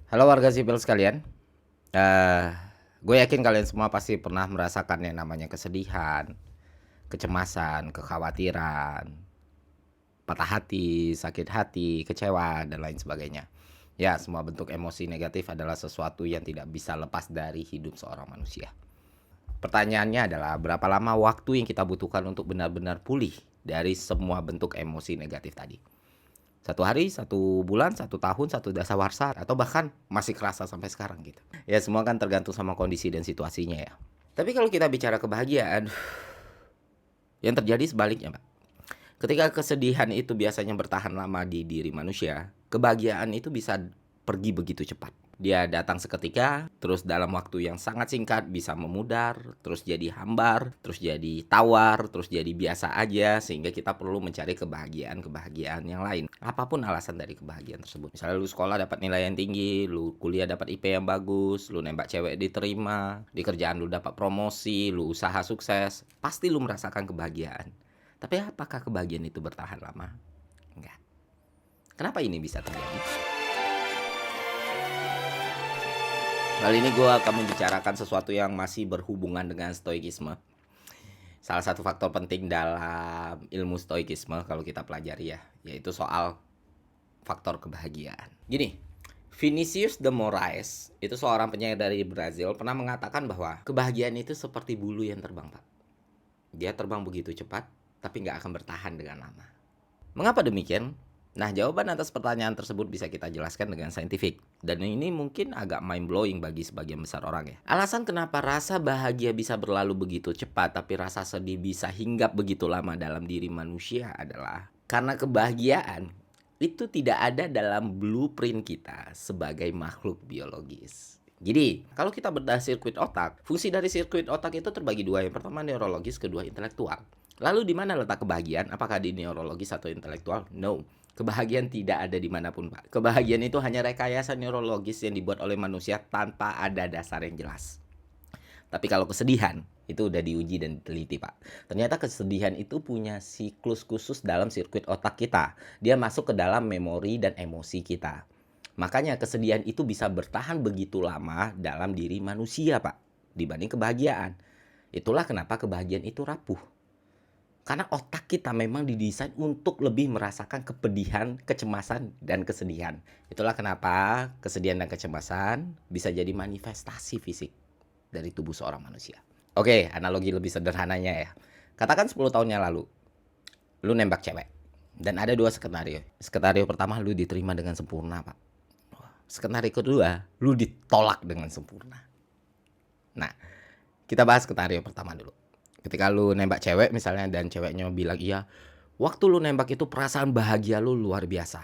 Halo warga sipil sekalian, eh gue yakin kalian semua pasti pernah merasakan yang namanya kesedihan, kecemasan, kekhawatiran, patah hati, sakit hati, kecewa, dan lain sebagainya. Ya, semua bentuk emosi negatif adalah sesuatu yang tidak bisa lepas dari hidup seorang manusia. Pertanyaannya adalah berapa lama waktu yang kita butuhkan untuk benar-benar pulih dari semua bentuk emosi negatif tadi? Satu hari, satu bulan, satu tahun, satu dasawarsa, atau bahkan masih kerasa sampai sekarang gitu. Ya semua kan tergantung sama kondisi dan situasinya ya. Tapi kalau kita bicara kebahagiaan, yang terjadi sebaliknya Pak. Ketika kesedihan itu biasanya bertahan lama di diri manusia, kebahagiaan itu bisa pergi begitu cepat. Dia datang seketika, terus dalam waktu yang sangat singkat bisa memudar, terus jadi hambar, terus jadi tawar, terus jadi biasa aja, sehingga kita perlu mencari kebahagiaan-kebahagiaan yang lain. Apapun alasan dari kebahagiaan tersebut. Misalnya lu sekolah dapat nilai yang tinggi, lu kuliah dapat IP yang bagus, lu nembak cewek diterima, di kerjaan lu dapat promosi, lu usaha sukses, pasti lu merasakan kebahagiaan. Tapi apakah kebahagiaan itu bertahan lama? Enggak. Kenapa ini bisa terjadi? Kali ini gue akan membicarakan sesuatu yang masih berhubungan dengan stoikisme. Salah satu faktor penting dalam ilmu stoikisme kalau kita pelajari ya, yaitu soal faktor kebahagiaan. Gini, Vinicius de Moraes, itu seorang penyair dari Brazil, pernah mengatakan bahwa kebahagiaan itu seperti bulu yang terbang, Pak. Dia terbang begitu cepat, tapi nggak akan bertahan dengan lama. Mengapa demikian? Nah, jawaban atas pertanyaan tersebut bisa kita jelaskan dengan saintifik. Dan ini mungkin agak mind-blowing bagi sebagian besar orang ya. Alasan kenapa rasa bahagia bisa berlalu begitu cepat, tapi rasa sedih bisa hinggap begitu lama dalam diri manusia adalah karena kebahagiaan itu tidak ada dalam blueprint kita sebagai makhluk biologis. Jadi, kalau kita bedah sirkuit otak, fungsi dari sirkuit otak itu terbagi dua. Yang pertama neurologis, kedua intelektual. Lalu di mana letak kebahagiaan? Apakah di neurologis atau intelektual? No. Kebahagiaan tidak ada dimanapun, Pak. Kebahagiaan itu hanya rekayasa neurologis yang dibuat oleh manusia tanpa ada dasar yang jelas. Tapi kalau kesedihan, itu udah diuji dan diteliti, Pak. Ternyata kesedihan itu punya siklus khusus dalam sirkuit otak kita. Dia masuk ke dalam memori dan emosi kita. Makanya kesedihan itu bisa bertahan begitu lama dalam diri manusia, Pak, dibanding kebahagiaan. Itulah kenapa kebahagiaan itu rapuh. Karena otak kita memang didesain untuk lebih merasakan kepedihan, kecemasan, dan kesedihan. Itulah kenapa kesedihan dan kecemasan bisa jadi manifestasi fisik dari tubuh seorang manusia. Oke, analogi lebih sederhananya ya. Katakan 10 tahun yang lalu, lu nembak cewek. Dan ada dua skenario. Skenario pertama, lu diterima dengan sempurna, Pak. Skenario kedua, lu ditolak dengan sempurna. Nah, kita bahas skenario pertama dulu. Ketika lu nembak cewek misalnya dan ceweknya bilang iya, waktu lu nembak itu perasaan bahagia lu luar biasa.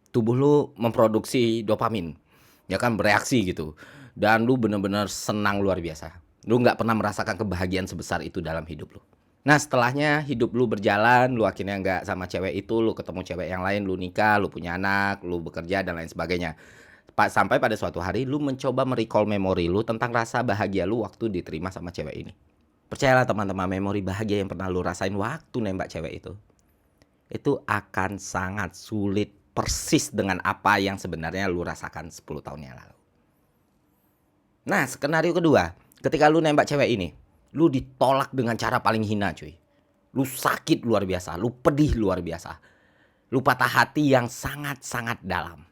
Tubuh lu memproduksi dopamin, ya kan, bereaksi gitu. Dan lu bener-bener senang luar biasa. Lu nggak pernah merasakan kebahagiaan sebesar itu dalam hidup lu. Nah setelahnya hidup lu berjalan, lu akhirnya nggak sama cewek itu, lu ketemu cewek yang lain, lu nikah, lu punya anak, lu bekerja dan lain sebagainya. Sampai pada suatu hari lu mencoba merecall memori lu tentang rasa bahagia lu waktu diterima sama cewek ini. Percayalah teman-teman, memori bahagia yang pernah lu rasain waktu nembak cewek itu akan sangat sulit persis dengan apa yang sebenarnya lu rasakan 10 tahun yang lalu. Nah, skenario kedua, ketika lu nembak cewek ini, lu ditolak dengan cara paling hina, cuy. Lu sakit luar biasa, lu pedih luar biasa. Lu patah hati yang sangat-sangat dalam.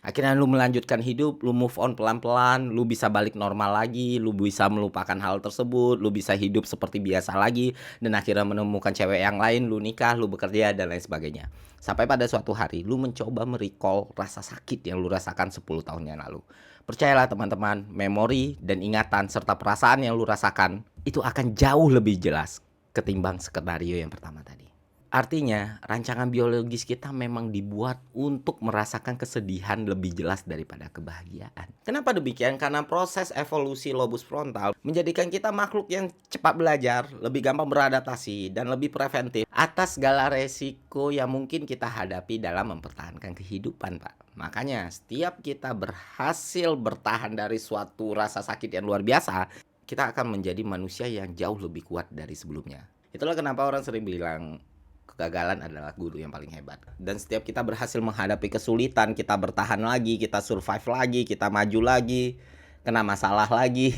Akhirnya lu melanjutkan hidup, lu move on pelan-pelan, lu bisa balik normal lagi, lu bisa melupakan hal tersebut, lu bisa hidup seperti biasa lagi, dan akhirnya menemukan cewek yang lain, lu nikah, lu bekerja, dan lain sebagainya. Sampai pada suatu hari, lu mencoba merecall rasa sakit yang lu rasakan 10 tahun yang lalu. Percayalah teman-teman, memori dan ingatan serta perasaan yang lu rasakan, itu akan jauh lebih jelas ketimbang skenario yang pertama tadi. Artinya, rancangan biologis kita memang dibuat untuk merasakan kesedihan lebih jelas daripada kebahagiaan. Kenapa demikian? Karena proses evolusi lobus frontal menjadikan kita makhluk yang cepat belajar, lebih gampang beradaptasi, dan lebih preventif atas segala resiko yang mungkin kita hadapi dalam mempertahankan kehidupan, Pak. Makanya, setiap kita berhasil bertahan dari suatu rasa sakit yang luar biasa, kita akan menjadi manusia yang jauh lebih kuat dari sebelumnya. Itulah kenapa orang sering bilang, Kegagalan adalah guru yang paling hebat. Dan setiap kita berhasil menghadapi kesulitan, kita bertahan lagi, kita survive lagi, kita maju lagi, kena masalah lagi,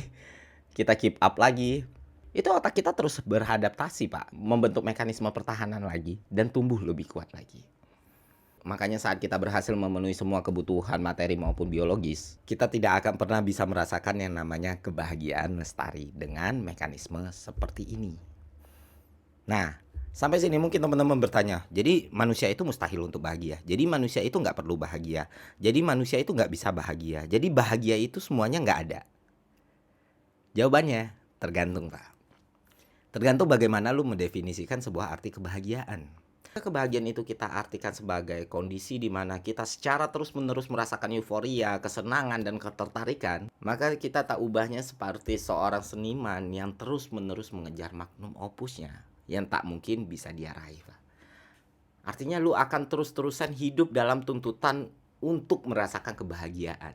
kita keep up lagi. Itu otak kita terus beradaptasi, Pak, membentuk mekanisme pertahanan lagi dan tumbuh lebih kuat lagi. Makanya saat kita berhasil memenuhi semua kebutuhan materi maupun biologis, kita tidak akan pernah bisa merasakan yang namanya kebahagiaan lestari dengan mekanisme seperti ini. Nah, sampai sini mungkin teman-teman bertanya, jadi manusia itu mustahil untuk bahagia. Jadi manusia itu nggak perlu bahagia. Jadi manusia itu nggak bisa bahagia. Jadi bahagia itu semuanya nggak ada. Jawabannya tergantung, Pak. Tergantung bagaimana lu mendefinisikan sebuah arti kebahagiaan. Kebahagiaan itu kita artikan sebagai kondisi di mana kita secara terus-menerus merasakan euforia, kesenangan, dan ketertarikan, maka kita tak ubahnya seperti seorang seniman yang terus-menerus mengejar magnum opusnya yang tak mungkin bisa dia raih, Pak. Artinya lu akan terus-terusan hidup dalam tuntutan untuk merasakan kebahagiaan.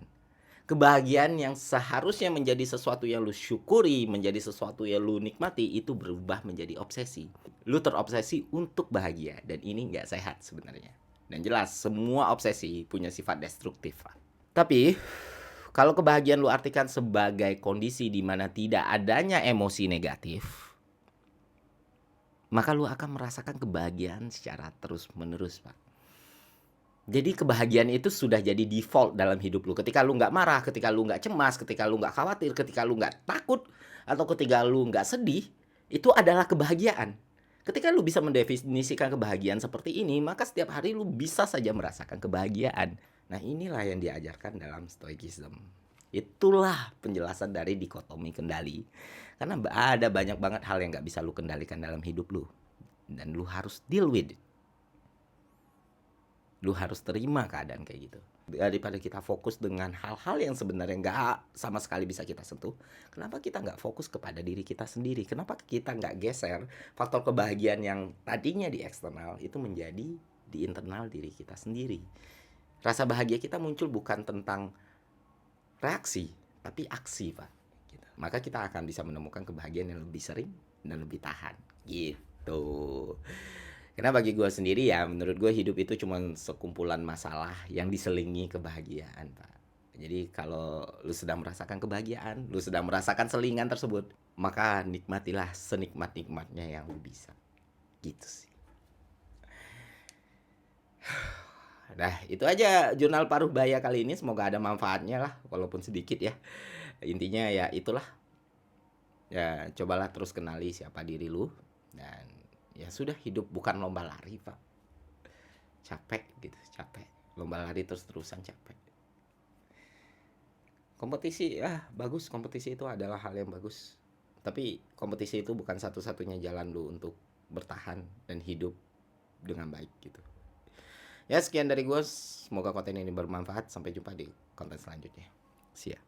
Kebahagiaan yang seharusnya menjadi sesuatu yang lu syukuri, menjadi sesuatu yang lu nikmati, itu berubah menjadi obsesi. Lu terobsesi untuk bahagia, dan ini nggak sehat sebenarnya. Dan jelas, semua obsesi punya sifat destruktif, Pak. Tapi, kalau kebahagiaan lu artikan sebagai kondisi di mana tidak adanya emosi negatif, maka lu akan merasakan kebahagiaan secara terus-menerus, Pak. Jadi kebahagiaan itu sudah jadi default dalam hidup lu. Ketika lu nggak marah, ketika lu nggak cemas, ketika lu nggak khawatir, ketika lu nggak takut, atau ketika lu nggak sedih, itu adalah kebahagiaan. Ketika lu bisa mendefinisikan kebahagiaan seperti ini, maka setiap hari lu bisa saja merasakan kebahagiaan. Nah, inilah yang diajarkan dalam Stoicism. Itulah penjelasan dari dikotomi kendali. Karena ada banyak banget hal yang nggak bisa lu kendalikan dalam hidup lu. Dan lu harus deal with it. Lu harus terima keadaan kayak gitu. Daripada kita fokus dengan hal-hal yang sebenarnya nggak sama sekali bisa kita sentuh, kenapa kita nggak fokus kepada diri kita sendiri? Kenapa kita nggak geser faktor kebahagiaan yang tadinya di eksternal itu menjadi di internal diri kita sendiri? Rasa bahagia kita muncul bukan tentang reaksi, tapi aksi, Pak. Gitu. Maka kita akan bisa menemukan kebahagiaan yang lebih sering dan lebih tahan. Gitu. Karena bagi gue sendiri ya, menurut gue hidup itu cuma sekumpulan masalah yang diselingi kebahagiaan, Pak. Jadi kalau lu sedang merasakan kebahagiaan, lu sedang merasakan selingan tersebut, maka nikmatilah senikmat-nikmatnya yang lu bisa. Gitu sih. Nah, itu aja jurnal Paruh Baya kali ini. Semoga ada manfaatnya lah, walaupun sedikit ya. Intinya ya itulah. Ya, cobalah terus kenali siapa diri lu. Dan ya sudah, hidup bukan lomba lari, Pak. Capek gitu, capek. Lomba lari terus-terusan capek. Kompetisi, bagus. Kompetisi itu adalah hal yang bagus. Tapi kompetisi itu bukan satu-satunya jalan lu untuk bertahan dan hidup dengan baik gitu. Ya, sekian dari gue. Semoga konten ini bermanfaat. Sampai jumpa di konten selanjutnya. See ya.